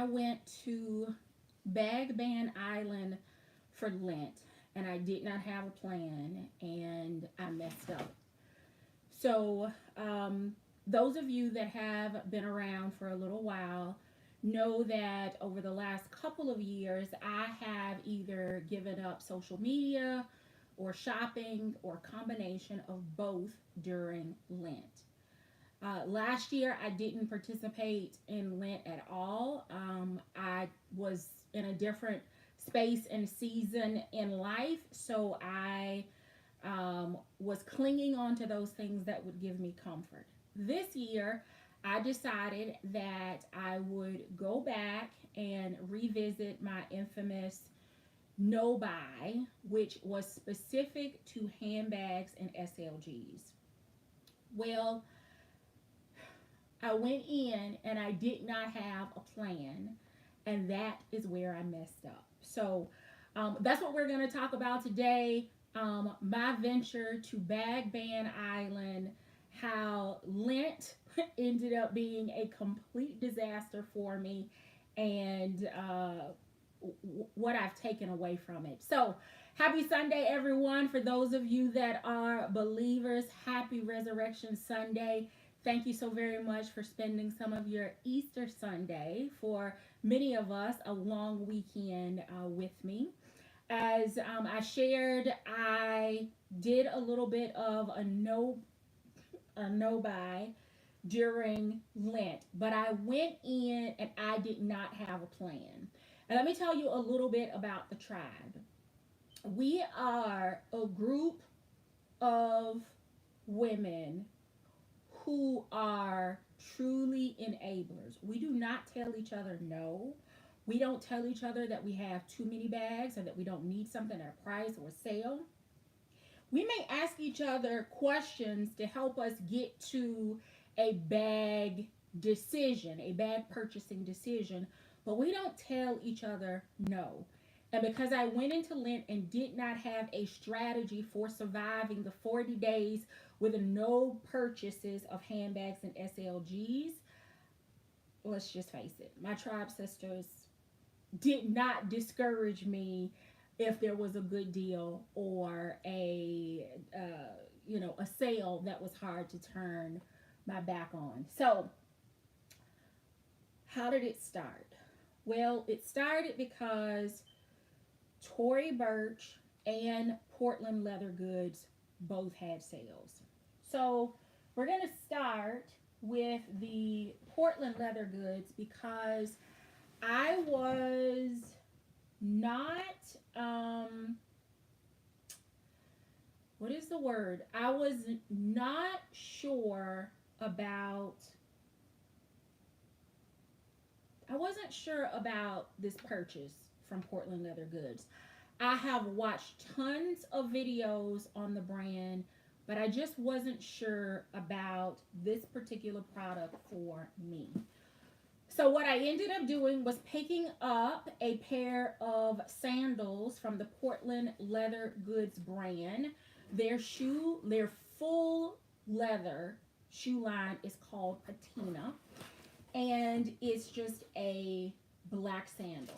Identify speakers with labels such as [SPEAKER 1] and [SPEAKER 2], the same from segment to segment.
[SPEAKER 1] I went to Bag Ban Island for Lent, and I did not have a plan, and I messed up. So, those of you that have been around for a little while know that over the last couple of years, I have either given up social media or shopping or combination of both during Lent. Last year, I didn't participate in Lent at all. I was in a different space and season in life, so I was clinging on to those things that would give me comfort. This year, I decided that I would go back and revisit my infamous no buy, which was specific to handbags and SLGs. Well, I went in and I did not have a plan, and that is where I messed up. So that's what we're going to talk about today. My venture to Bag Ban Island, how Lent ended up being a complete disaster for me, and what I've taken away from it. So, happy Sunday, everyone. For those of you that are believers, happy Resurrection Sunday. Thank you so very much for spending some of your Easter Sunday, for many of us, a long weekend with me. As I shared, I did a little bit of a no buy during Lent, but I went in and I did not have a plan. And let me tell you a little bit about the tribe. We are a group of women who are truly enablers. We do not tell each other no. We don't tell each other that we have too many bags or that we don't need something at a price or sale. We may ask each other questions to help us get to a bag decision, a bag purchasing decision, but we don't tell each other no. And because I went into Lent and did not have a strategy for surviving the 40 days with no purchases of handbags and SLGs, let's just face it, my tribe sisters did not discourage me if there was a good deal or a sale that was hard to turn my back on. So how did it start? Well, it started because Tory Burch and Portland Leather Goods both had sales. So we're going to start with the Portland Leather Goods because I was not, what is the word? I was not sure about, I wasn't sure about this purchase from Portland Leather Goods. I have watched tons of videos on the brand, but I just wasn't sure about this particular product for me. So what I ended up doing was picking up a pair of sandals from the Portland Leather Goods brand. Their full leather shoe line is called Patina, and it's just a black sandal.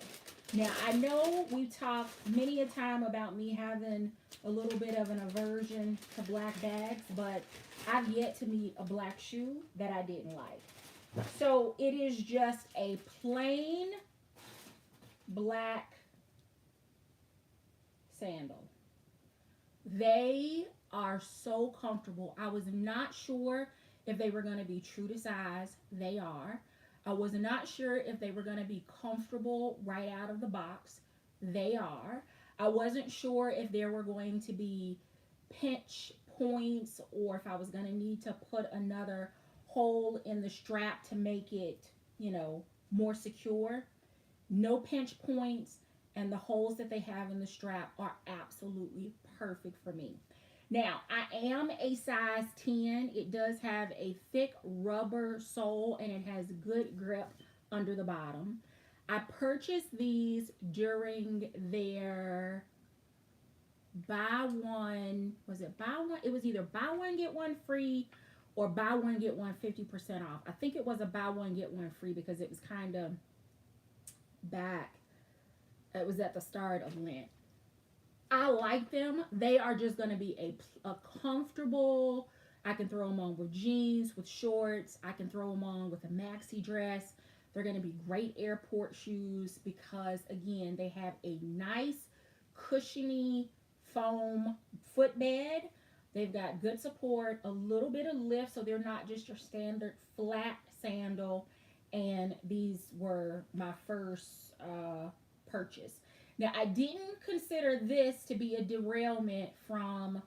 [SPEAKER 1] Now, I know we've talked many a time about me having a little bit of an aversion to black bags, but I've yet to meet a black shoe that I didn't like. So it is just a plain black sandal. They are so comfortable. I was not sure if they were going to be true to size. They are. I was not sure if they were going to be comfortable right out of the box. They are. I wasn't sure if there were going to be pinch points or if I was going to need to put another hole in the strap to make it, more secure. No pinch points, and the holes that they have in the strap are absolutely perfect for me. Now, I am a size 10. It does have a thick rubber sole, and it has good grip under the bottom. I purchased these during their buy one, was it buy one? It was either buy one, get one free or buy one, get one 50% off. I think it was a buy one, get one free because it was kind of back. It was at the start of Lent. I like them. They are just going to be a comfortable. I can throw them on with jeans, with shorts. I can throw them on with a maxi dress. They're going to be great airport shoes because, again, they have a nice, cushiony foam footbed. They've got good support, a little bit of lift, so they're not just your standard flat sandal. And these were my first purchase. Now, I didn't consider this to be a derailment from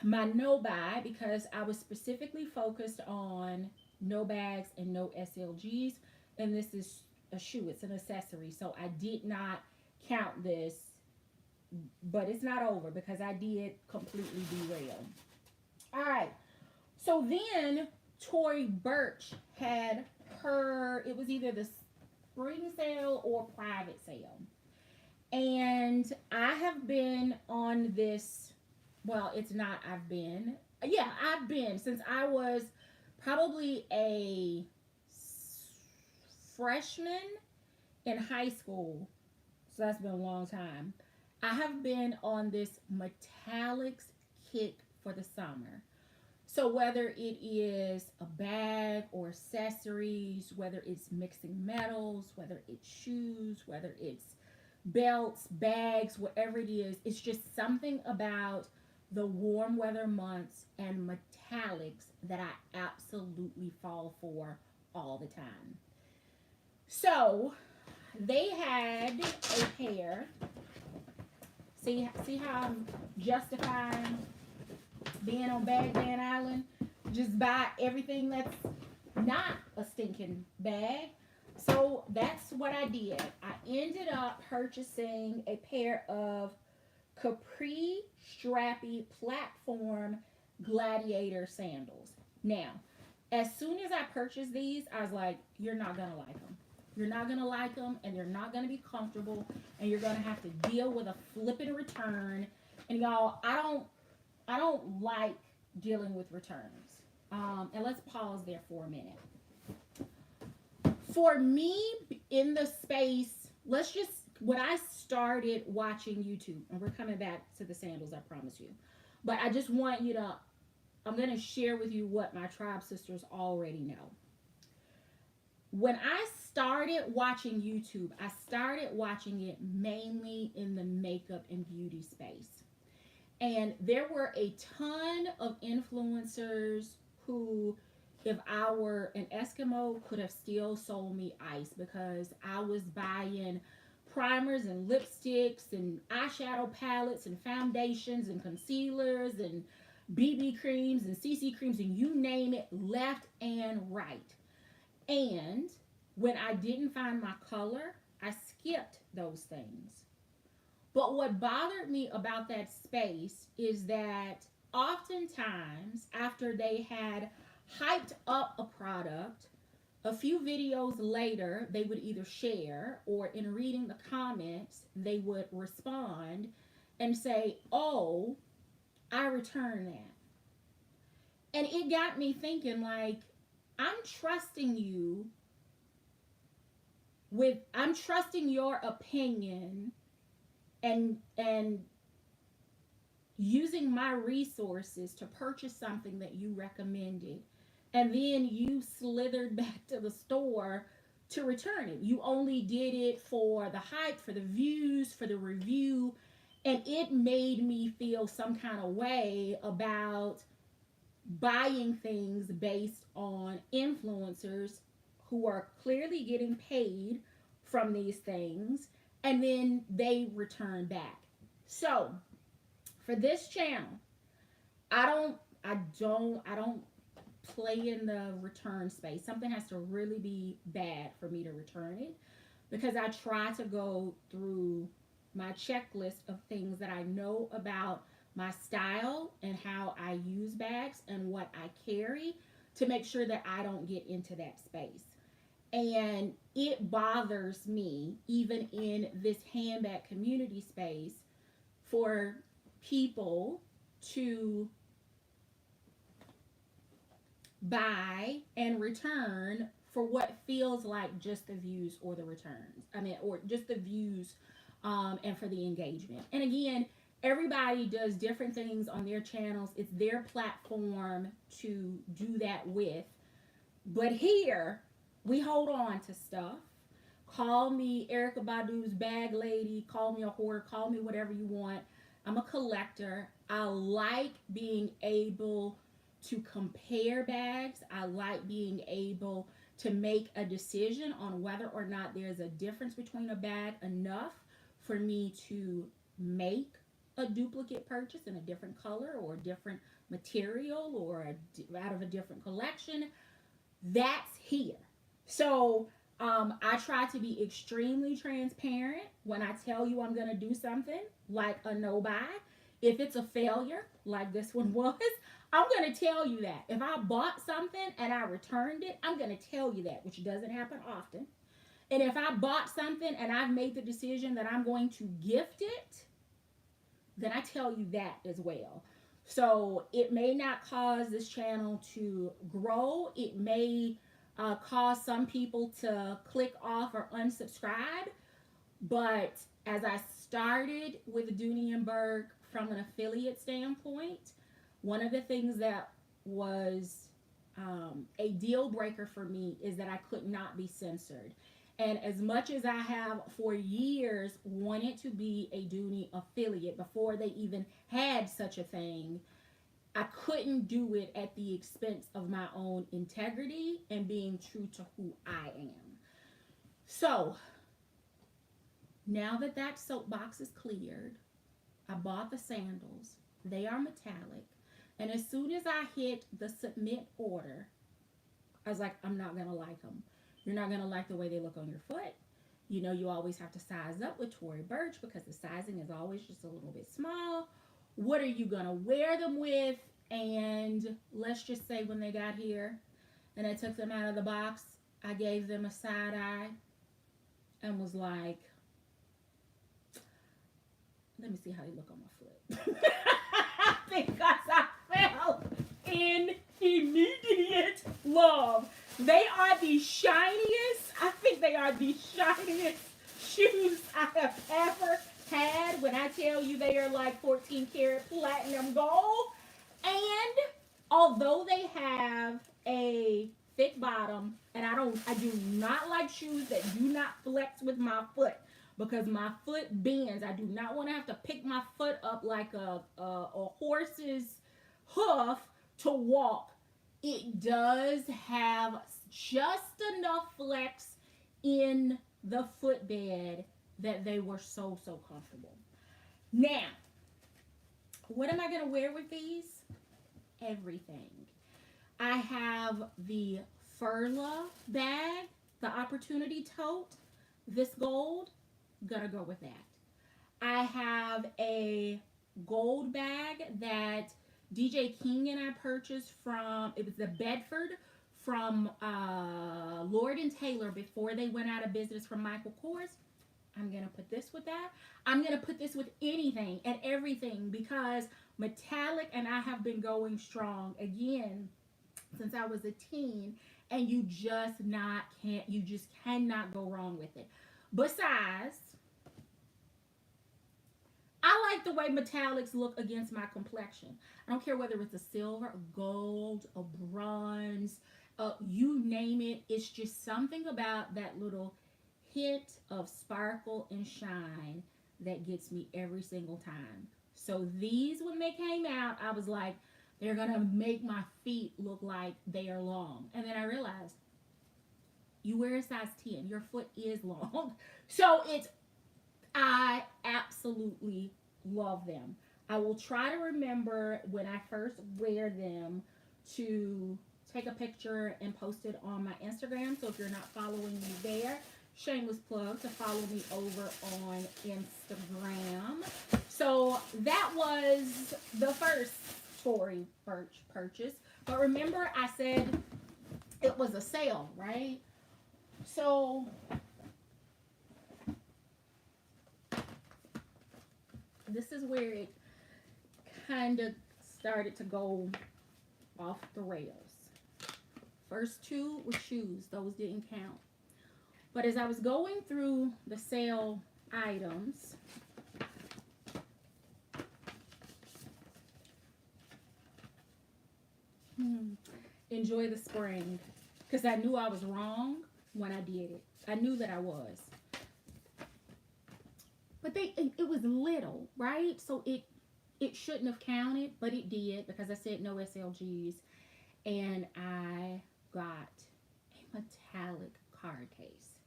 [SPEAKER 1] my no buy because I was specifically focused on no bags and no SLGs. And this is a shoe, it's an accessory. So I did not count this, but it's not over because I did completely derail. All right. So then Tory Burch had it was either the spring sale or private sale. And I have been on this, well, it's not I've been. Yeah, I've been since I was probably a freshman in high school. So that's been a long time. I have been on this metallics kick for the summer. So whether it is a bag or accessories, whether it's mixing metals, whether it's shoes, whether it's belts, bags, whatever it is, it's just something about the warm weather months and metallics that I absolutely fall for all the time. So they had a pair. See how I'm justifying being on Bag Band Island? Just buy everything that's not a stinking bag. So that's what I did. I ended up purchasing a pair of Capri strappy platform Gladiator sandals. Now, as soon as I purchased these, I was like, you're not going to like them. You're not going to like them, and they're not going to be comfortable, and you're going to have to deal with a flipping return. And y'all, I don't like dealing with returns. And let's pause there for a minute. For me, in the space, when I started watching YouTube, and we're coming back to the sandals, I promise you. But I just want you to, I'm going to share with you what my tribe sisters already know. When I started watching YouTube, I started watching it mainly in the makeup and beauty space. And there were a ton of influencers who, if I were an Eskimo, could have still sold me ice because I was buying primers and lipsticks and eyeshadow palettes and foundations and concealers and BB creams and CC creams and you name it, left and right. And when I didn't find my color, I skipped those things. But what bothered me about that space is that oftentimes after they had hyped up a product, a few videos later, they would either share or in reading the comments, they would respond and say, oh, I returned that. And it got me thinking, like, I'm trusting your opinion and using my resources to purchase something that you recommended, and then you slithered back to the store to return it. You only did it for the hype, for the views, for the review, and it made me feel some kind of way about buying things based on influencers who are clearly getting paid from these things, and then they return back. So for this channel, I don't play in the return space. Something has to really be bad for me to return it, because I try to go through my checklist of things that I know about my style and how I use bags and what I carry to make sure that I don't get into that space. And it bothers me, even in this handbag community space, for people to buy and return for what feels like just the views or the returns. I mean, or just the views and for the engagement. And again, everybody does different things on their channels. It's their platform to do that with. But here, we hold on to stuff. Call me Erykah Badu's bag lady. Call me a whore. Call me whatever you want. I'm a collector. I like being able to compare bags. I like being able to make a decision on whether or not there's a difference between a bag enough for me to make a duplicate purchase in a different color or a different material or out of a different collection. That's here. So I try to be extremely transparent when I tell you I'm going to do something like a no buy. If it's a failure, like this one was, I'm going to tell you that. If I bought something and I returned it, I'm going to tell you that, which doesn't happen often. And if I bought something and I've made the decision that I'm going to gift it, then I tell you that as well. So it may not cause this channel to grow. It may cause some people to click off or unsubscribe. But as I started with Dooney and Bourke from an affiliate standpoint, one of the things that was a deal breaker for me is that I could not be censored. And as much as I have for years wanted to be a Dooney affiliate before they even had such a thing, I couldn't do it at the expense of my own integrity and being true to who I am. So now that that soapbox is cleared, I bought the sandals. They are metallic. And as soon as I hit the submit order, I was like, I'm not going to like them. You're not going to like the way they look on your foot. You know, you always have to size up with Tory Burch because the sizing is always just a little bit small. What are you going to wear them with? And let's just say when they got here and I took them out of the box, I gave them a side eye and was like, let me see how they look on my foot. Because I fell in immediate love. They are the shiniest, I think they are the shiniest shoes I have ever had. When I tell you they are like 14 karat platinum gold. And although they have a thick bottom, and I do not like shoes that do not flex with my foot because my foot bends. I do not want to have to pick my foot up like a horse's hoof to walk. It does have just enough flex in the footbed that they were so comfortable. Now, what am I going to wear with these? Everything. I have the Furla bag, the Opportunity Tote, this gold, gonna go with that. I have a gold bag that DJ King and I purchased from, it was the Bedford from Lord & Taylor before they went out of business from Michael Kors. I'm going to put this with that. I'm going to put this with anything and everything because metallic and I have been going strong again since I was a teen, and you just cannot go wrong with it. Besides, I like the way metallics look against my complexion. I don't care whether it's a silver, a gold, a bronze, you name it. It's just something about that little hint of sparkle and shine that gets me every single time. So these, when they came out, I was like, they're going to make my feet look like they are long. And then I realized, you wear a size 10. Your foot is long. So I absolutely love them. I will try to remember when I first wear them to take a picture and post it on my Instagram. So if you're not following me there, shameless plug to follow me over on Instagram. So that was the first Tory Burch purchase. But remember I said it was a sale, right? So this is where it kind of started to go off the rails. first two were shoes. Those didn't count. But as I was going through the sale items, enjoy the spring, because I knew I was wrong when I did it. I knew that I was. But it was little, right? So it shouldn't have counted, but it did, because I said no SLGs. And I got a metallic card case.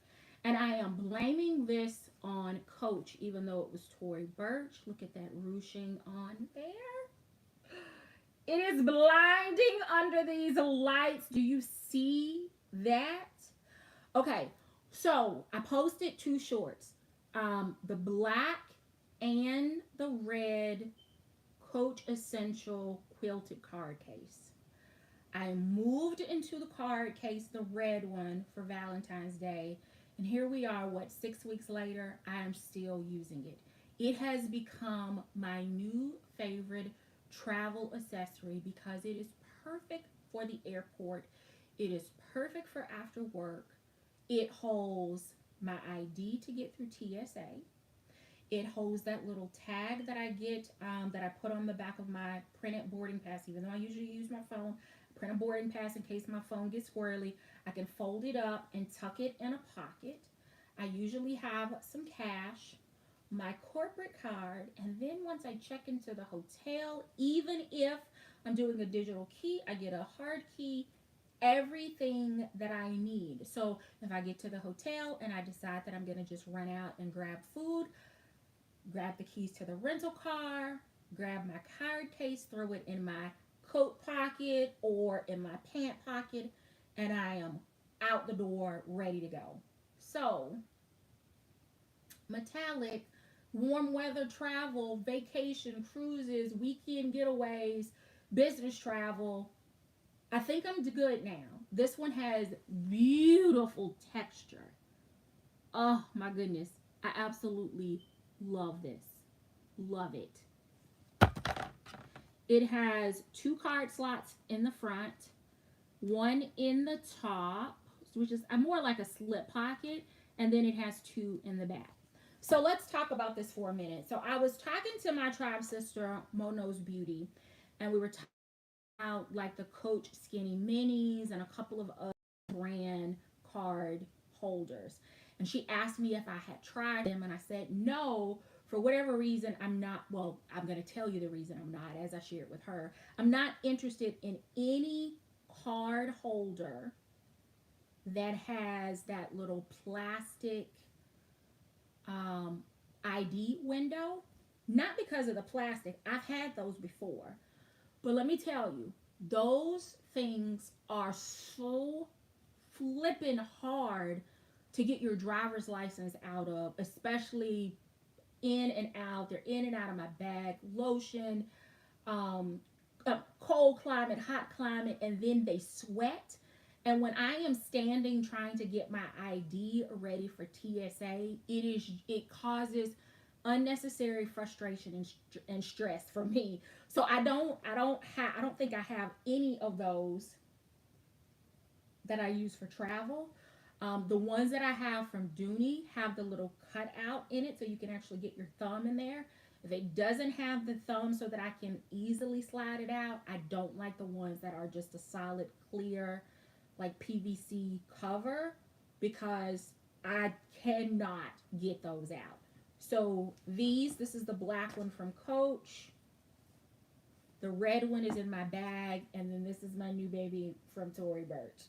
[SPEAKER 1] And I am blaming this on Coach, even though it was Tory Burch. Look at that ruching on there. It is blinding under these lights. Do you see that? Okay, so I posted two shorts. The black and the red Coach Essential quilted card case. I moved into the card case, the red one, for Valentine's Day. And here we are, 6 weeks later, I am still using it. It has become my new favorite travel accessory because it is perfect for the airport. It is perfect for after work. It holds my ID to get through TSA. It holds that little tag that I get, that I put on the back of my printed boarding pass. Even though I usually use my phone, print a boarding pass in case my phone gets squirrely. I can fold it up and tuck it in a pocket. I usually have some cash, my corporate card, and then once I check into the hotel, even if I'm doing a digital key, I get a hard key, everything that I need. So if I get to the hotel and I decide that I'm going to just run out and grab food, grab the keys to the rental car, grab my card case, throw it in my coat pocket or in my pant pocket, and I am out the door ready to go. So, metallic, warm weather travel, vacation, cruises, weekend getaways, business travel, I think I'm good now. This one has beautiful texture. Oh my goodness. I absolutely love this. Love it. It has two card slots in the front, one in the top, which is more like a slip pocket, and then it has two in the back. So let's talk about this for a minute. So I was talking to my tribe sister, Mono's Beauty, and we were talking about like the Coach Skinny Minis and a couple of other brand card holders. And she asked me if I had tried them, and I said no. For whatever reason, I'm not, well, I'm going to tell you the reason I'm not, as I shared with her. I'm not interested in any card holder that has that little plastic ID window. Not because of the plastic. I've had those before. But let me tell you, those things are so flippin' hard to get your driver's license out of, especially in and out. They're in and out of my bag. Lotion, cold climate, hot climate, and then they sweat. And when I am standing trying to get my ID ready for TSA, it causes unnecessary frustration and stress for me. So I don't think I have any of those that I use for travel. The ones that I have from Dooney have the little cutout in it, so you can actually get your thumb in there. If it doesn't have the thumb so that I can easily slide it out, I don't like the ones that are just a solid clear like PVC cover, because I cannot get those out. So this is the black one from Coach. The red one is in my bag, and then this is my new baby from Tory Burch.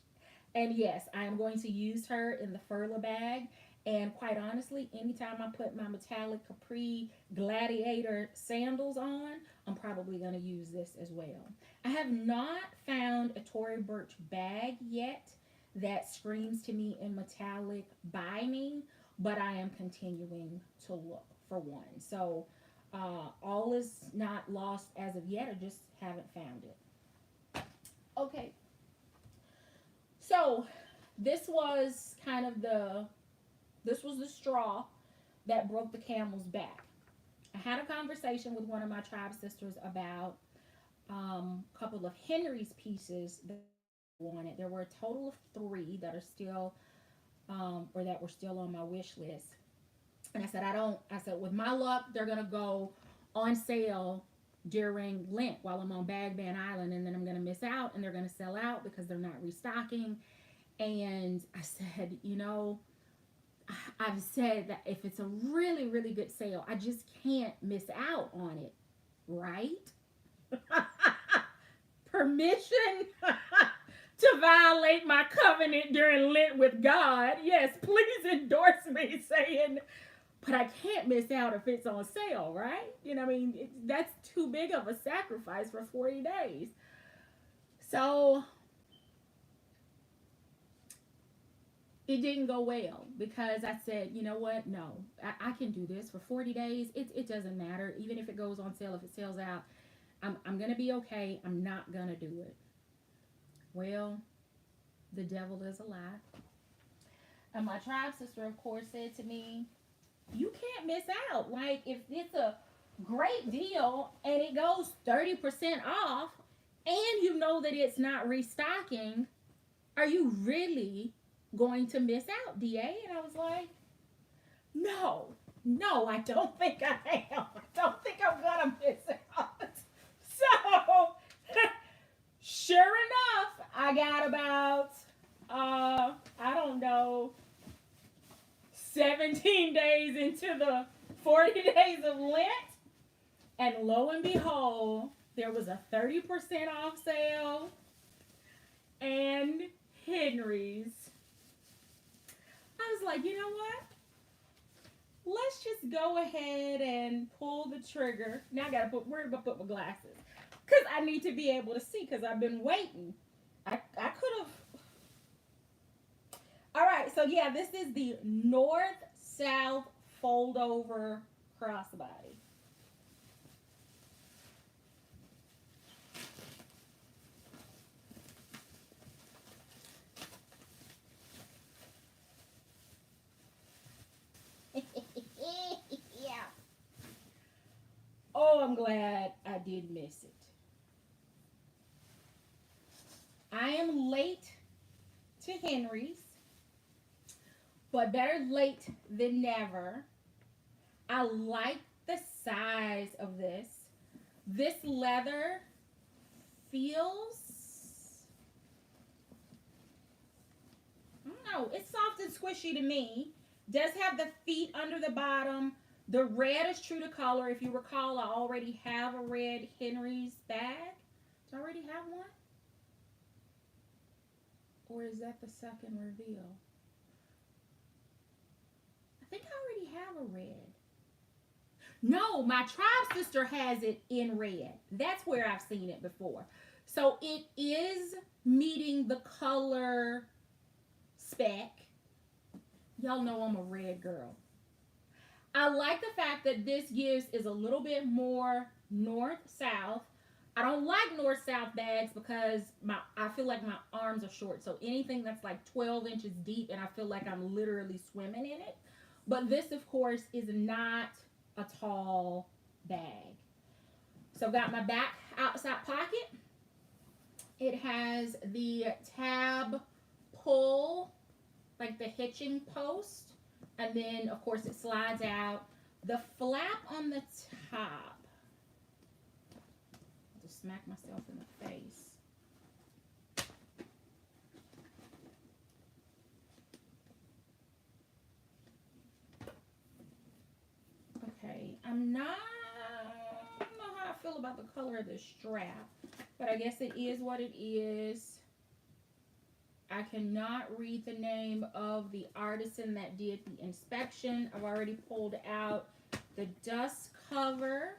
[SPEAKER 1] And yes, I am going to use her in the Furla bag. And quite honestly, anytime I put my metallic Capri Gladiator sandals on, I'm probably going to use this as well. I have not found a Tory Burch bag yet that screams to me in metallic binding, but I am continuing to look for one. So all is not lost as of yet. I just haven't found it. Okay. So this was the straw that broke the camel's back. I had a conversation with one of my tribe sisters about a couple of Henry's pieces on it. There were a total of 3 that are still, or that were still on my wish list. And I said, I said, with my luck, they're going to go on sale during Lent while I'm on Bag Band Island. And then I'm going to miss out and they're going to sell out because they're not restocking. And I said, I've said that if it's a really, really good sale, I just can't miss out on it. Right? Permission to violate my covenant during Lent with God. Yes, please endorse me saying, but I can't miss out if it's on sale, right? That's too big of a sacrifice for 40 days. So it didn't go well because I said, you know what? No, I can do this for 40 days. It doesn't matter. Even if it goes on sale, if it sells out, I'm going to be okay. I'm not going to do it. Well, the devil is a lie. And my tribe sister, of course, said to me, you can't miss out. Like, if it's a great deal and it goes 30% off and you know that it's not restocking, are you really going to miss out, DA? And I was like, no, I don't think I am. I don't think I'm going to miss out. So, sure enough, I got about, I don't know, 17 days into the 40 days of Lent. And lo and behold, there was a 30% off sale. And Henry's. I was like, you know what? Let's just go ahead and pull the trigger. Now I gotta where do I put my glasses? Because I need to be able to see because I've been waiting. I could have. All right, so yeah, this is the north-south fold-over crossbody. Yeah. Oh, I'm glad I did miss it. I am late to Henry's, but better late than never. I like the size of this. This leather feels, I don't know, it's soft and squishy to me. Does have the feet under the bottom. The red is true to color. If you recall, I already have a red Henry's bag. Do I already have one? Or is that the second reveal? I think I already have a red. No, my tribe sister has it in red. That's where I've seen it before. So it is meeting the color spec. Y'all know I'm a red girl. I like the fact that this is a little bit more north-south. I don't like north-south bags because I feel like my arms are short. So anything that's like 12 inches deep and I feel like I'm literally swimming in it. But this, of course, is not a tall bag. So I've got my back outside pocket. It has the tab pull, like the hitching post. And then, of course, it slides out. The flap on the top. I'll just smack myself in the face. Okay, I don't know how I feel about the color of the strap, but I guess it is what it is. I cannot read the name of the artisan that did the inspection. I've already pulled out the dust cover.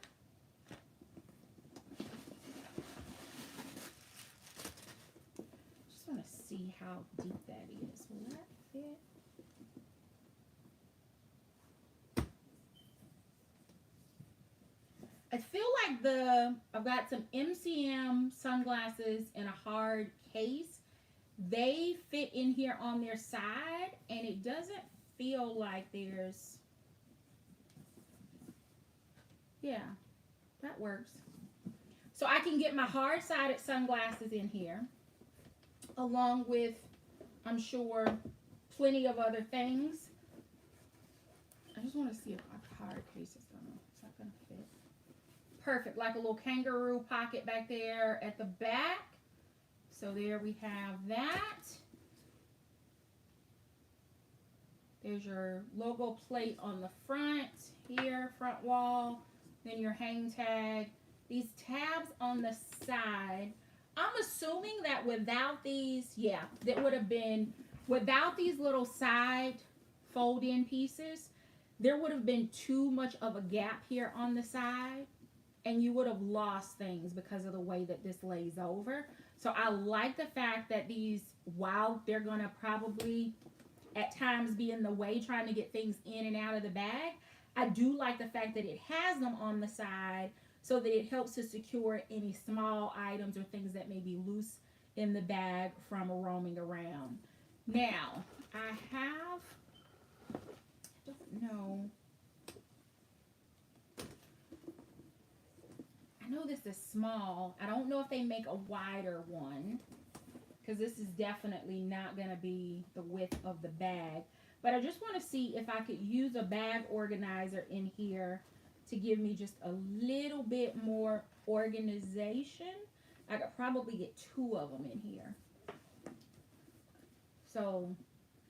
[SPEAKER 1] Just want to see how deep that is. Will that fit? I feel like I've got some MCM sunglasses in a hard case. They fit in here on their side, and it doesn't feel like there's, yeah, that works. So I can get my hard-sided sunglasses in here. along with, I'm sure, plenty of other things. I just want to see if our card case is not gonna fit. Perfect, like a little kangaroo pocket back there at the back. So there we have that. There's your logo plate on the front here, front wall. Then your hang tag. These tabs on the side. I'm assuming that without these, yeah, that would have been, without these little side fold-in pieces, there would have been too much of a gap here on the side, and you would have lost things because of the way that this lays over. So I like the fact that these, while they're going to probably at times be in the way trying to get things in and out of the bag, I do like the fact that it has them on the side so that it helps to secure any small items or things that may be loose in the bag from roaming around. Now, I don't know. I know this is small. I don't know if they make a wider one, because this is definitely not going to be the width of the bag. But I just want to see if I could use a bag organizer in here to give me just a little bit more organization. I could probably get 2 of them in here. So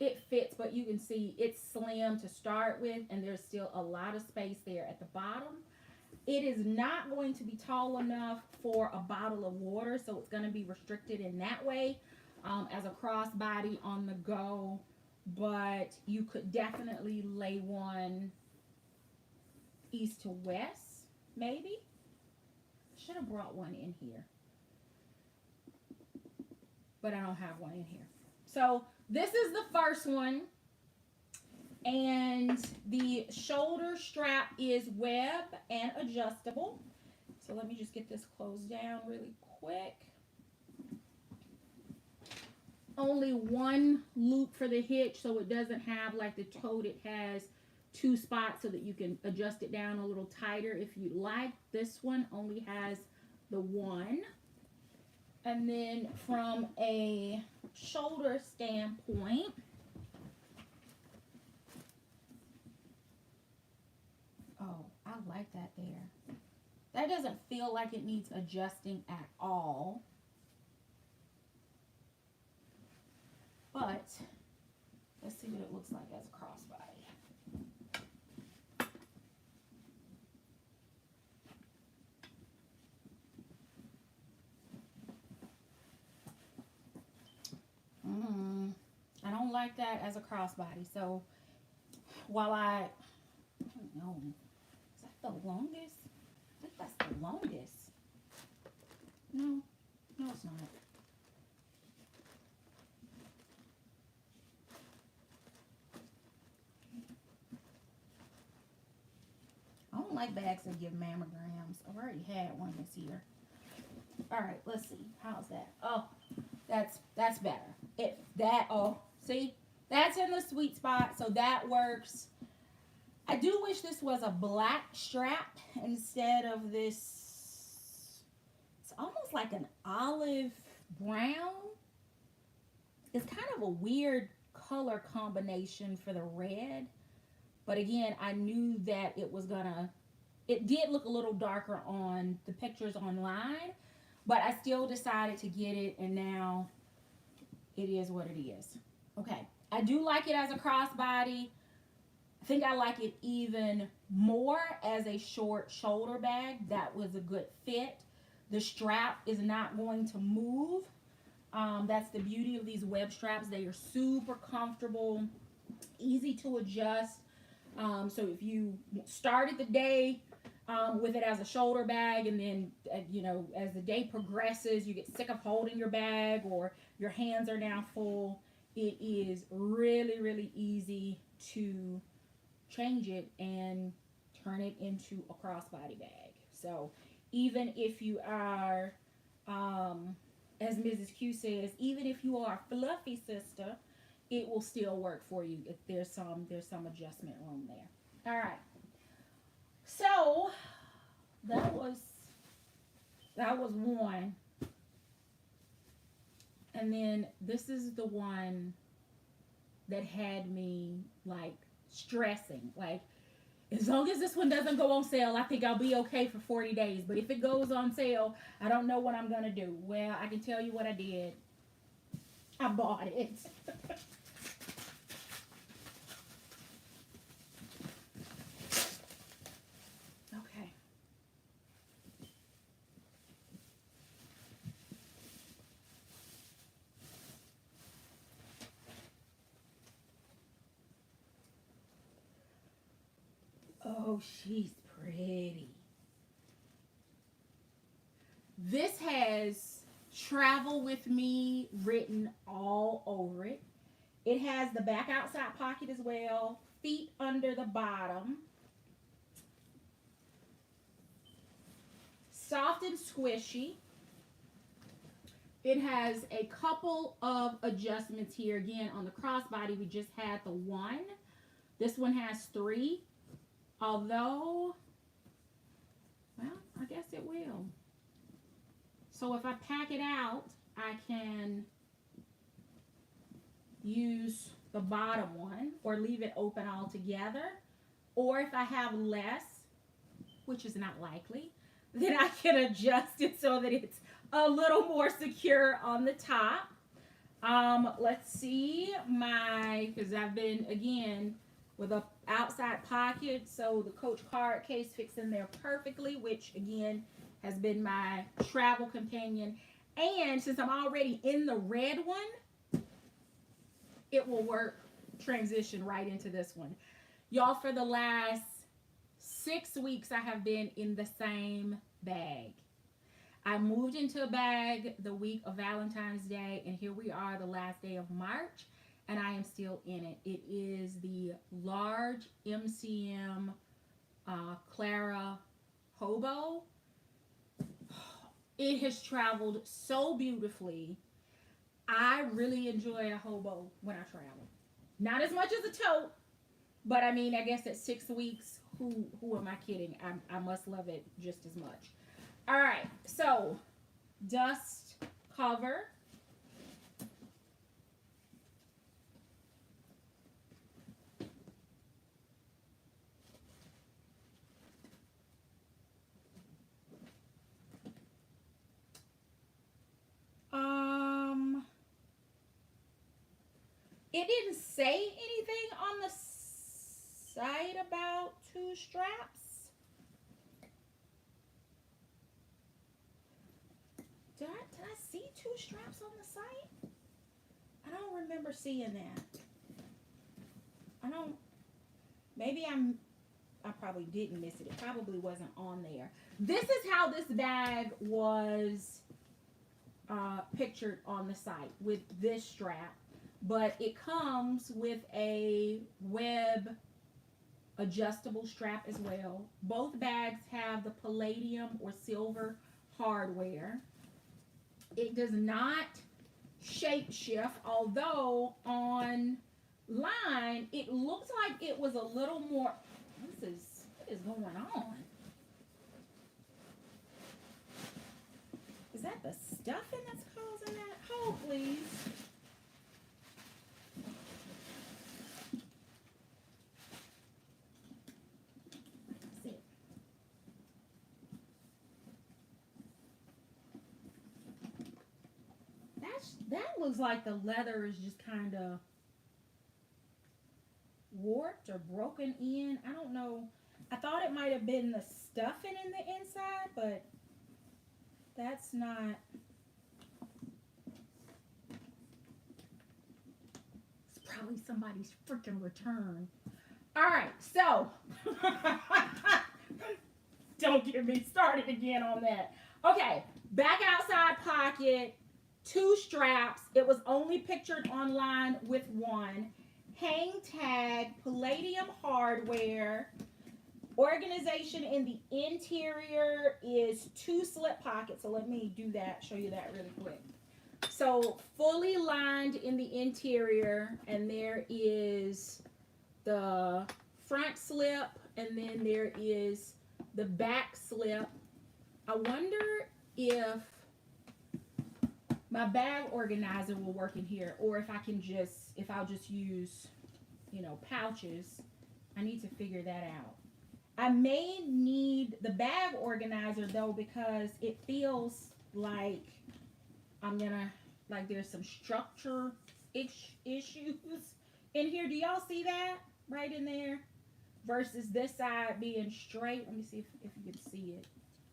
[SPEAKER 1] it fits, but you can see it's slim to start with, and there's still a lot of space there at the bottom. It is not going to be tall enough for a bottle of water, so it's going to be restricted in that way as a crossbody on the go. But you could definitely lay one east to west, maybe. Should have brought one in here, but I don't have one in here. So this is the first one, and the shoulder strap is web and adjustable. So let me just get this closed down really quick. Only one loop for the hitch, so it doesn't have like the tote. It has 2 spots so that you can adjust it down a little tighter if you like. This one only has the one. And then from a shoulder standpoint, oh, I like that there. That doesn't feel like it needs adjusting at all. But let's see what it looks like as a crossbody. I don't like that as a crossbody. So while I don't know, is that the longest? I think that's the longest. No, it's not. I don't like bags that give mammograms. I've already had one this year. All right, let's see. How's that? Oh, that's better. See? That's in the sweet spot, so that works. I do wish this was a black strap instead of this. It's almost like an olive brown. It's kind of a weird color combination for the red. But again, I knew that it did look a little darker on the pictures online, but I still decided to get it, and now it is what it is. Okay, I do like it as a crossbody. I think I like it even more as a short shoulder bag. That was a good fit. The strap is not going to move. That's the beauty of these web straps. They are super comfortable, easy to adjust. So if you started the day with it as a shoulder bag, and then, as the day progresses, you get sick of holding your bag or your hands are now full, it is really, really easy to change it and turn it into a crossbody bag. So even if you are, as Mrs. Q says, even if you are a fluffy sister, it will still work for you if there's some adjustment room there. All right. So that was one. And then this is the one that had me like stressing. Like, as long as this one doesn't go on sale, I think I'll be okay for 40 days. But if it goes on sale, I don't know what I'm going to do. Well, I can tell you what I did. I bought it. Okay. Oh, she's pretty. This has travel with me written all over it. It has the back outside pocket as well, feet under the bottom, soft and squishy. It has a couple of adjustments here. Again, on the crossbody, we just had the one. This one has 3. Although, well, I guess it will. So if I pack it out, I can use the bottom one or leave it open altogether. Or if I have less, which is not likely, then I can adjust it so that it's a little more secure on the top. Let's see because I've been, again, with a outside pocket, so the Coach card case fits in there perfectly, which again has been my travel companion. And since I'm already in the red one, it will transition right into this one. Y'all, for the last 6 weeks, I have been in the same bag. I moved into a bag the week of Valentine's Day, and here we are the last day of March, and I am still in it. It is the large MCM Clara Hobo. It has traveled so beautifully. I really enjoy a hobo when I travel. Not as much as a tote, but I mean, I guess at 6 weeks, who am I kidding? I must love it just as much. All right, so dust cover. It didn't say anything on the site about 2 straps. Did I see 2 straps on the site? I don't remember seeing that. I probably didn't miss it. It probably wasn't on there. This is how this bag was pictured on the site with this strap. But it comes with a web adjustable strap as well. Both bags have the palladium or silver hardware. It does not shape shift, although online it looks like it was a little more. What is going on? Is that the stuffing that's causing that? Hold, please. That looks like the leather is just kind of warped or broken in. I don't know. I thought it might have been the stuffing in the inside, but that's not. It's probably somebody's freaking return. All right, so don't get me started again on that. Okay, back outside pocket. 2 straps. It was only pictured online with 1. Hang tag, palladium hardware. Organization in the interior is 2 slip pockets. So let me do that, show you that really quick. So fully lined in the interior, and there is the front slip, and then there is the back slip. I wonder if my bag organizer will work in here, or if I'll just use, you know, pouches. I need to figure that out. I may need the bag organizer though, because it feels like like there's some structure issues in here. Do y'all see that right in there? Versus this side being straight. Let me see if you can see it.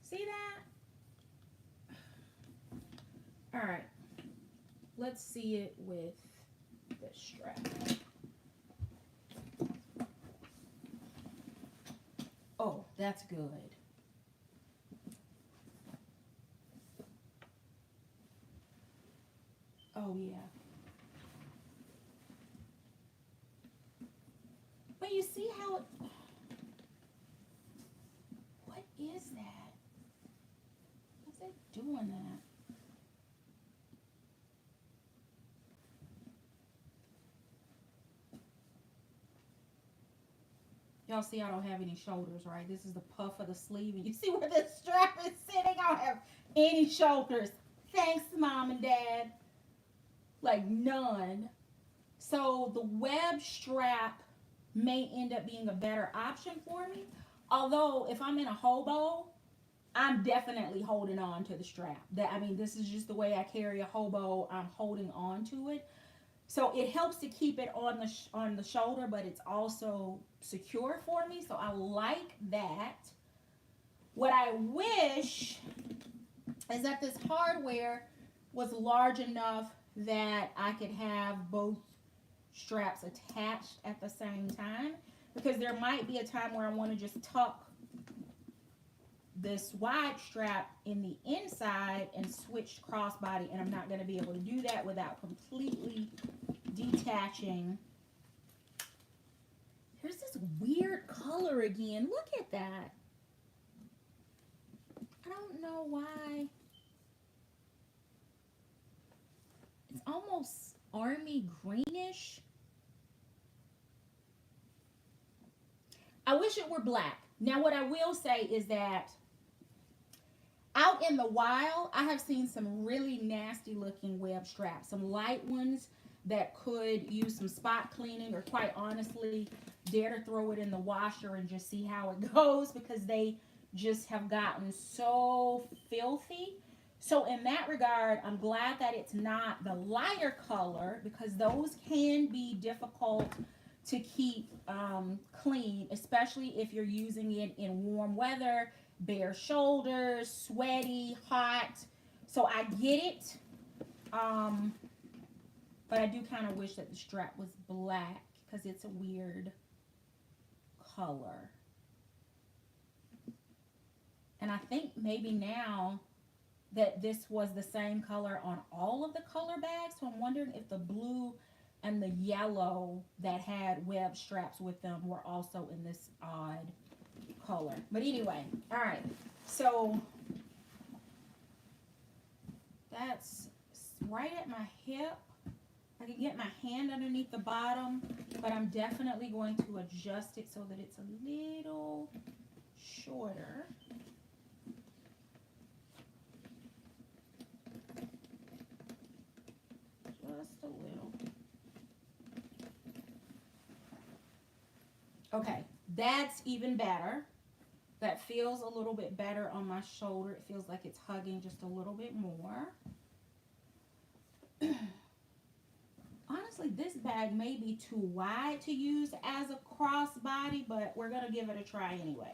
[SPEAKER 1] See that? All right. Let's see it with the strap. Oh, that's good. Oh, yeah. But you see how it... What is that? What's it doing that? Y'all see I don't have any shoulders, right? This is the puff of the sleeve. And you see where the strap is sitting? I don't have any shoulders. Thanks, Mom and Dad. Like, none. So the web strap may end up being a better option for me. Although, if I'm in a hobo, I'm definitely holding on to the strap. This is just the way I carry a hobo. I'm holding on to it. So it helps to keep it on the shoulder, but it's also secure for me. So I like that. What I wish is that this hardware was large enough that I could have both straps attached at the same time, because there might be a time where I want to just tuck this wide strap in the inside and switch crossbody, and I'm not going to be able to do that without completely detaching. Here's this weird color again. Look at that. I don't know why. It's almost army greenish. I wish it were black. Now, what I will say is that out in the wild, I have seen some really nasty looking web straps, some light ones that could use some spot cleaning, or quite honestly, dare to throw it in the washer and just see how it goes, because they just have gotten so filthy. So in that regard, I'm glad that it's not the lighter color, because those can be difficult to keep clean, especially if you're using it in warm weather, bare shoulders, sweaty, hot. So I get it. But I do kind of wish that the strap was black, because it's a weird color. And I think maybe now that this was the same color on all of the color bags, so I'm wondering if the blue and the yellow that had web straps with them were also in this odd color. But anyway, all right. So that's right at my hip. I can get my hand underneath the bottom, but I'm definitely going to adjust it so that it's a little shorter. Just a little. Okay, that's even better. That feels a little bit better on my shoulder. It feels like it's hugging just a little bit more. Honestly, this bag may be too wide to use as a crossbody, but we're going to give it a try anyway,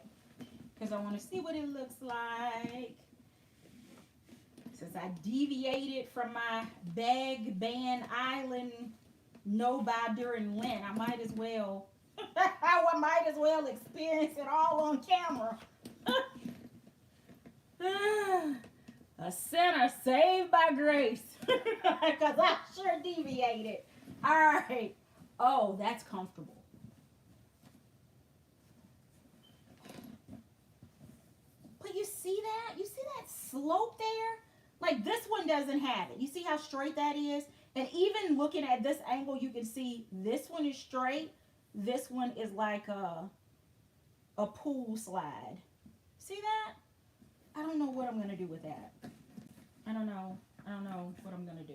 [SPEAKER 1] because I want to see what it looks like. Since I deviated from my bag ban island no-buy during Lent, I might as well experience it all on camera. A sinner saved by grace, because I sure deviated. All right. Oh, that's comfortable. But you see that? You see that slope there? Like, this one doesn't have it. You see how straight that is? And even looking at this angle, you can see this one is straight. This one is like a pool slide. See that? I don't know what I'm going to do with that. I don't know. I don't know what I'm gonna do.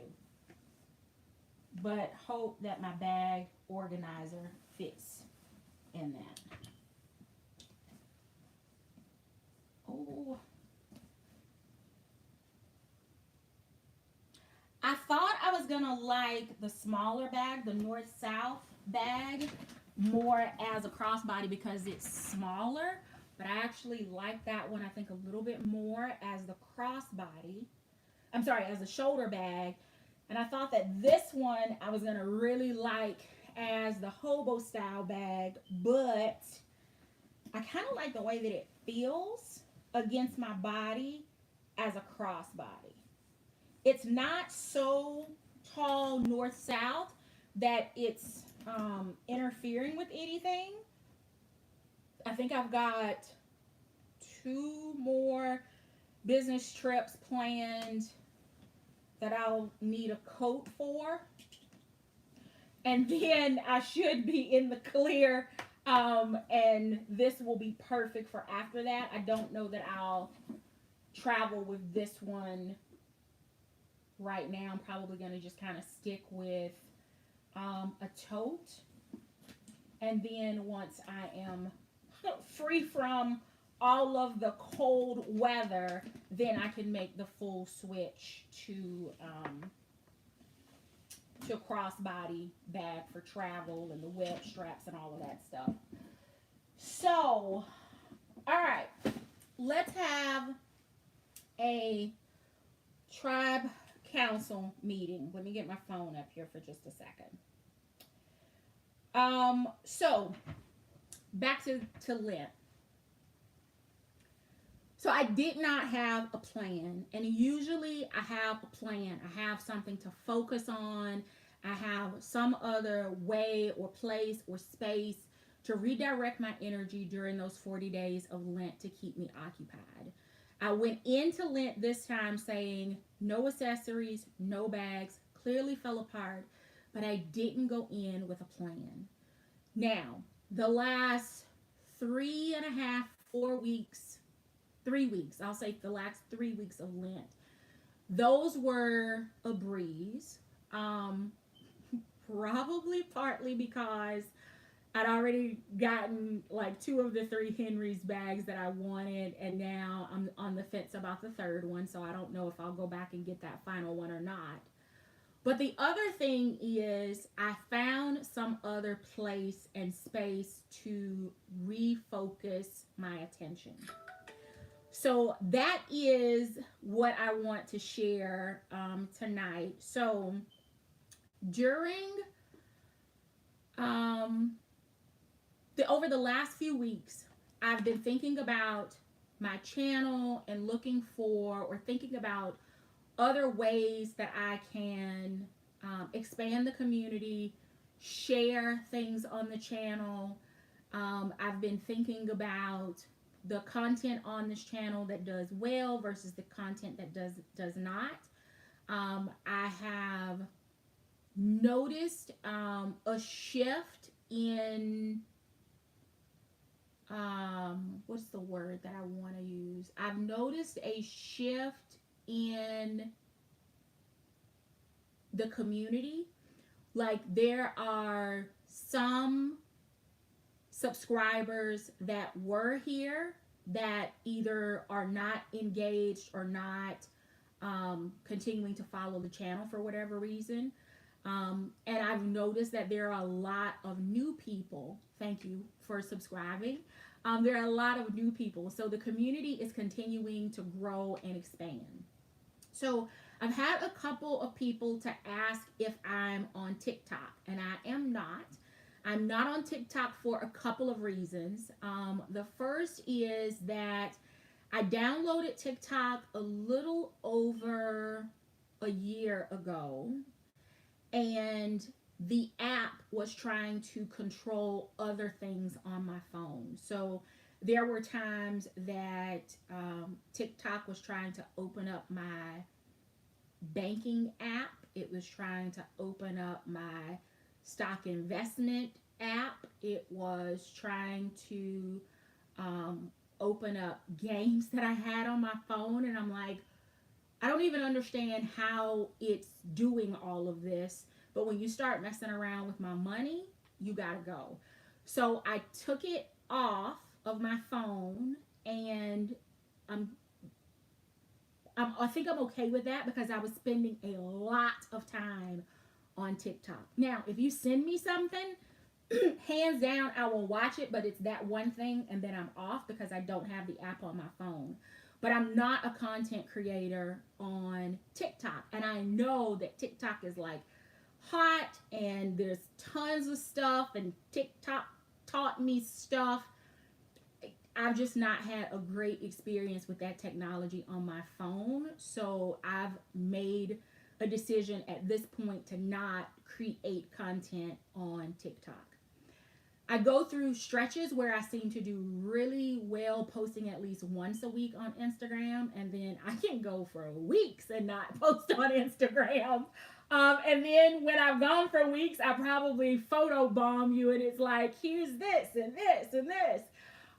[SPEAKER 1] But hope that my bag organizer fits in that. Oh. I thought I was gonna like the smaller bag, the north-south bag, more as a crossbody because it's smaller. But I actually like that one, I think, a little bit more as the crossbody. I'm sorry, as a shoulder bag. And I thought that this one I was going to really like as the hobo style bag, but I kind of like the way that it feels against my body as a crossbody. It's not so tall north-south that it's interfering with anything. I think I've got 2 more business trips planned that I'll need a coat for. And then I should be in the clear. And this will be perfect for after that. I don't know that I'll travel with this one right now. I'm probably going to just kind of stick with a tote. And then once I am free from all of the cold weather, then I can make the full switch to a crossbody bag for travel and the web straps and all of that stuff. So, all right, let's have a tribe council meeting. Let me get my phone up here for just a second. So back to Lent. So I did not have a plan, and usually I have a plan. I have something to focus on. I have some other way or place or space to redirect my energy during those 40 days of Lent to keep me occupied. I went into Lent this time saying no accessories, no bags, clearly fell apart, but I didn't go in with a plan. Now, the last 3.5, 4 weeks, 3 weeks, I'll say the last 3 weeks of Lent, those were a breeze. Probably partly because I'd already gotten like 2 of the 3 Henry's bags that I wanted, and now I'm on the fence about the 3rd one, so I don't know if I'll go back and get that final one or not. But the other thing is I found some other place and space to refocus my attention. So that is what I want to share tonight. So during over the last few weeks, I've been thinking about my channel and looking for or thinking about other ways that I can expand the community, share things on the channel. I've been thinking about the content on this channel that does well versus the content that does not. I have noticed a shift in what's the word that I want to use? I've noticed a shift in the community. Like there are some subscribers that were here that either are not engaged or not continuing to follow the channel for whatever reason. And I've noticed that there are a lot of new people. Thank you for subscribing. There are a lot of new people. So the community is continuing to grow and expand. So I've had a couple of people to ask if I'm on TikTok, and I am not. I'm not on TikTok for a couple of reasons. The first is that I downloaded TikTok a little over a year ago, and the app was trying to control other things on my phone. So there were times that TikTok was trying to open up my banking app. It was trying to open up my stock investment app. It was trying to open up games that I had on my phone, and I'm like, I don't even understand how it's doing all of this. But when you start messing around with my money, you gotta go. So I took it off of my phone, and I'm, I think I'm okay with that because I was spending a lot of time on TikTok. Now, if you send me something, hands down, I will watch it, but it's that one thing, and then I'm off because I don't have the app on my phone. But I'm not a content creator on TikTok, and I know that TikTok is like hot, and there's tons of stuff, and TikTok taught me stuff. I've just not had a great experience with that technology on my phone, so I've made a decision at this point to not create content on TikTok. I go through stretches where I seem to do really well posting at least once a week on Instagram, and then I can go for weeks and not post on Instagram. And then when I've gone for weeks, I probably photo bomb you, and it's like, here's this and this and this.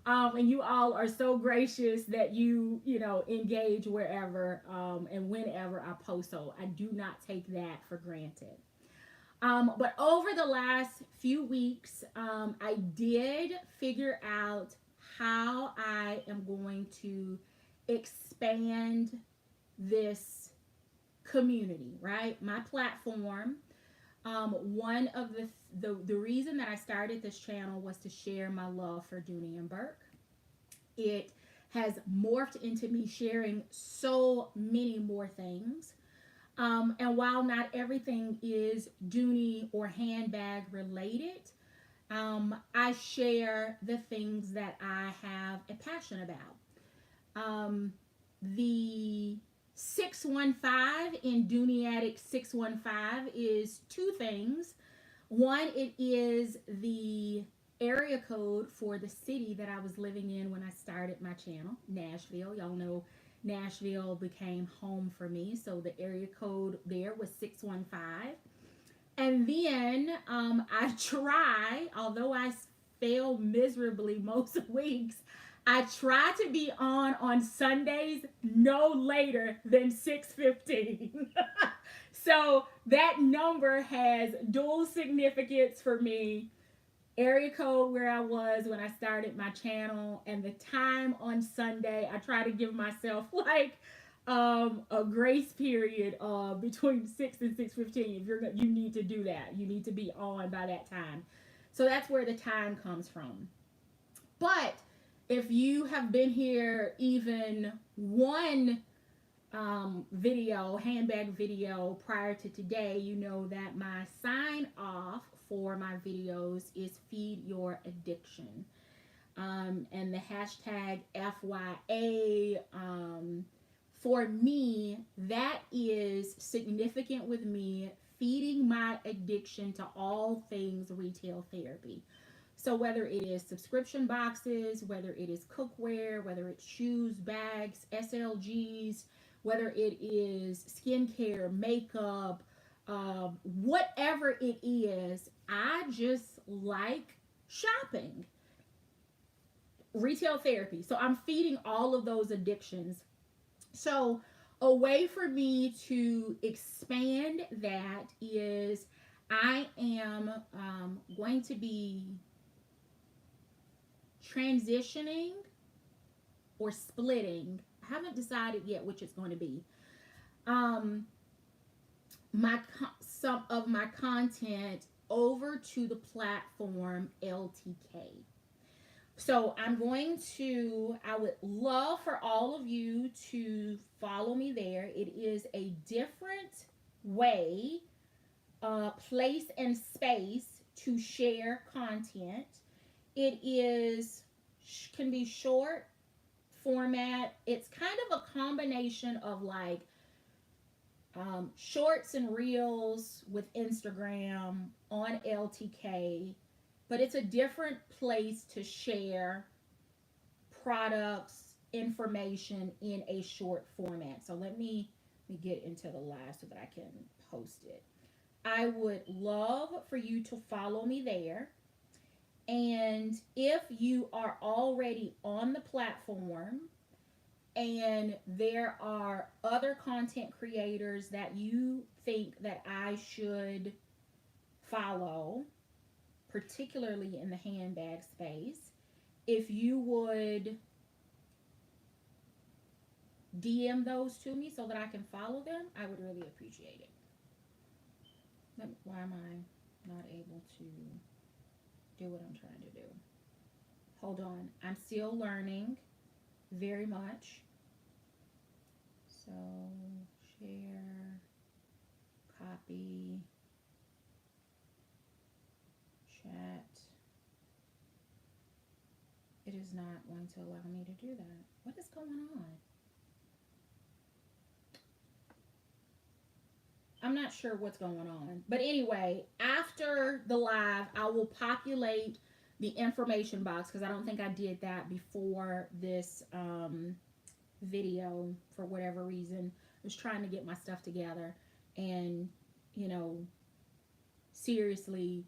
[SPEAKER 1] And you all are so gracious that you know, engage wherever and whenever I post. So I do not take that for granted. But over the last few weeks, I did figure out how I am going to expand this community, right? My platform. One of the reason that I started this channel was to share my love for Dooney and Bourke. It has morphed into me sharing so many more things. And while not everything is Dooney or handbag related, I share the things that I have a passion about. The 615 in Dooney Addict 615 is two things. One, it is the area code for the city that I was living in when I started my channel, Nashville. Y'all know Nashville became home for me, so the area code there was 615. And then I try, although I fail miserably most weeks, I try to be on Sundays no later than 6:15. So that number has dual significance for me. Area code where I was when I started my channel, and the time on Sunday. I try to give myself like a grace period between 6 and 6:15. If you need to do that, you need to be on by that time. So that's where the time comes from. But if you have been here even one handbag video prior to today, you know that my sign off for my videos is Feed Your Addiction. And the hashtag FYA, for me, that is significant with me, feeding my addiction to all things retail therapy. So whether it is subscription boxes, whether it is cookware, whether it's shoes, bags, SLGs, whether it is skincare, makeup, whatever it is, I just like shopping. Retail therapy. So I'm feeding all of those addictions. So a way for me to expand that is I am going to be transitioning or splitting. I haven't decided yet which it's going to be. Some of my content over to the platform LTK. So I would love for all of you to follow me there. It is a different way, place and space to share content. It can be short format. It's kind of a combination of like shorts and reels with Instagram on LTK, but it's a different place to share products, information in a short format. So let me get into the live so that I can post it. I would love for you to follow me there. And if you are already on the platform and there are other content creators that you think that I should follow, particularly in the handbag space, if you would DM those to me so that I can follow them, I would really appreciate it. Why am I not able to do what I'm trying to do? Hold on. I'm still learning very much. So, share, copy, chat. It is not going to allow me to do that. What is going on? I'm not sure what's going on. But anyway, after the live, I will populate the information box because I don't think I did that before this video for whatever reason. I was trying to get my stuff together and, you know, seriously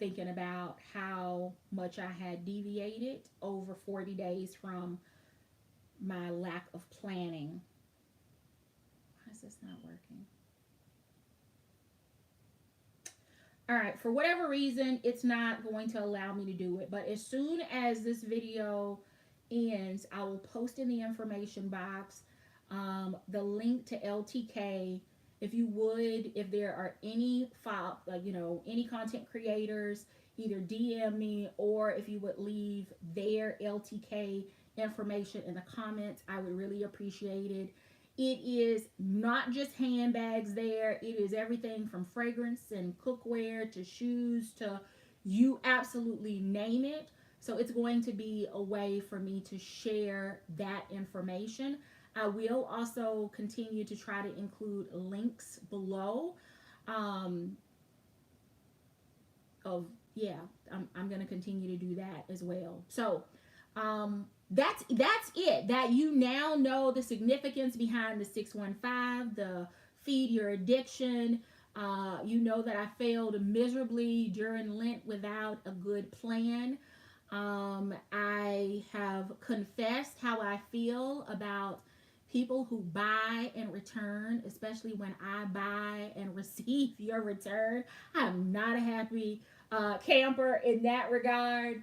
[SPEAKER 1] thinking about how much I had deviated over 40 days from my lack of planning. Why is this not working? All right, for whatever reason, it's not going to allow me to do it. But as soon as this video ends, I will post in the information box the link to LTK. If you would, if there are any any content creators, either DM me, or if you would leave their LTK information in the comments, I would really appreciate it. It is not just handbags there. It is everything from fragrance and cookware to shoes to you absolutely name it. So it's going to be a way for me to share that information. I will also continue to try to include links below. I'm going to continue to do that as well. So, that's it. That you now know the significance behind the 615, the feed your addiction. You know that I failed miserably during Lent without a good plan. I have confessed how I feel about people who buy and return, especially when I buy and receive your return. I'm not a happy camper in that regard.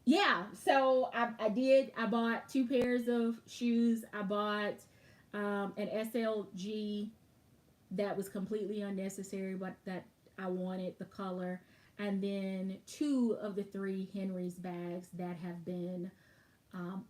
[SPEAKER 1] Yeah, so I bought 2 pairs of shoes. I bought an SLG that was completely unnecessary, but that I wanted the color. And then 2 of the 3 Henry's bags that have been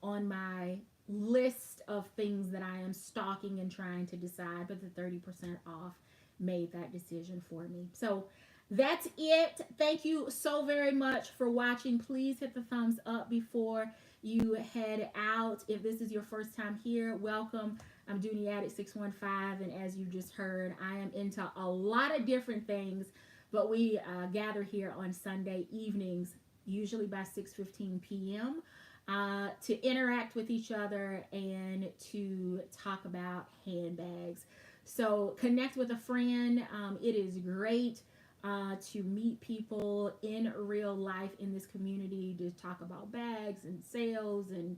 [SPEAKER 1] on my list of things that I am stalking and trying to decide, but the 30% off made that decision for me. So that's it. Thank you so very much for watching. Please hit the thumbs up before you head out. If this is your first time here, welcome. I'm Dooney Addict 615, and as you just heard, I am into a lot of different things, but we gather here on Sunday evenings, usually by 6:15 p.m., to interact with each other and to talk about handbags. So connect with a friend. It is great to meet people in real life in this community to talk about bags and sales and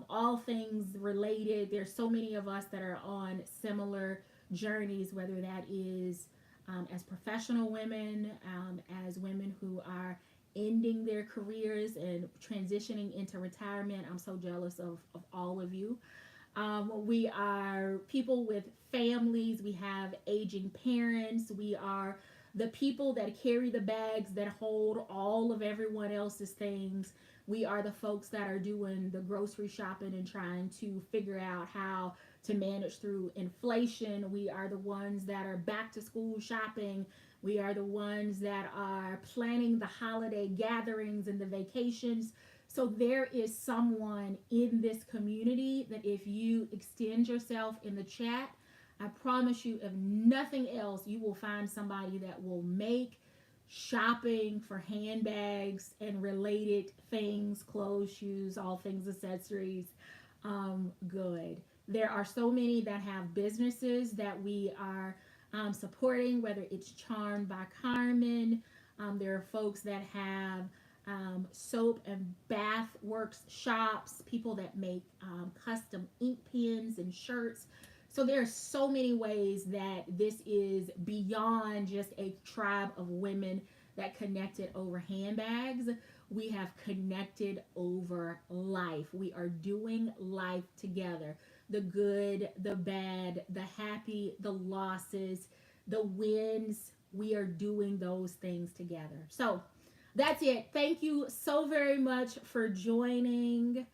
[SPEAKER 1] all things related. There's so many of us that are on similar journeys, whether that is as professional women, as women who are ending their careers and transitioning into retirement. I'm so jealous of all of you. We are people with families. We have aging parents. We are the people that carry the bags that hold all of everyone else's things. We are the folks that are doing the grocery shopping and trying to figure out how to manage through inflation. We are the ones that are back to school shopping. We are the ones that are planning the holiday gatherings and the vacations. So there is someone in this community that if you extend yourself in the chat, I promise you, if nothing else, you will find somebody that will make shopping for handbags and related things, clothes, shoes, all things accessories, good. There are so many that have businesses that we are supporting, whether it's Charmed by Carmen. There are folks that have soap and bath works shops, people that make custom ink pens and shirts. So there are so many ways that this is beyond just a tribe of women that connected over handbags. We have connected over life. We are doing life together. The good, the bad, the happy, the losses, the wins. We are doing those things together. So that's it. Thank you so very much for joining.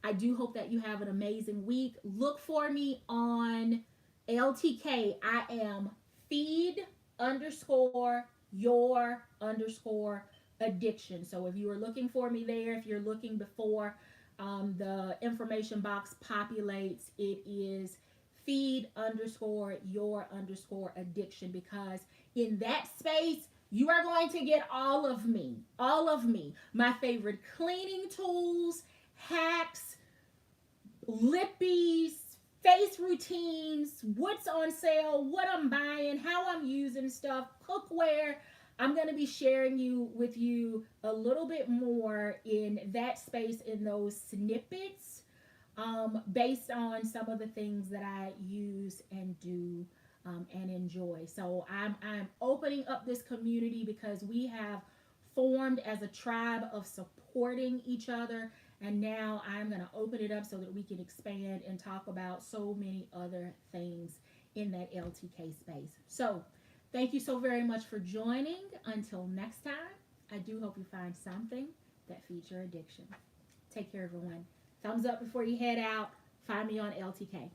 [SPEAKER 1] I do hope that you have an amazing week. Look for me on LTK. I am feed underscore your underscore addiction. So if you are looking for me there, if you're looking before the information box populates, it is feed underscore your underscore addiction, because in that space, you are going to get all of me, my favorite cleaning tools, hacks, lippies, face routines, what's on sale, what I'm buying, how I'm using stuff, cookware. I'm going to be sharing with you a little bit more in that space, in those snippets, based on some of the things that I use and do and enjoy. So I'm opening up this community because we have formed as a tribe of supporting each other. And now I'm going to open it up so that we can expand and talk about so many other things in that LTK space. So thank you so very much for joining. Until next time, I do hope you find something that feeds your addiction. Take care, everyone. Thumbs up before you head out. Find me on LTK.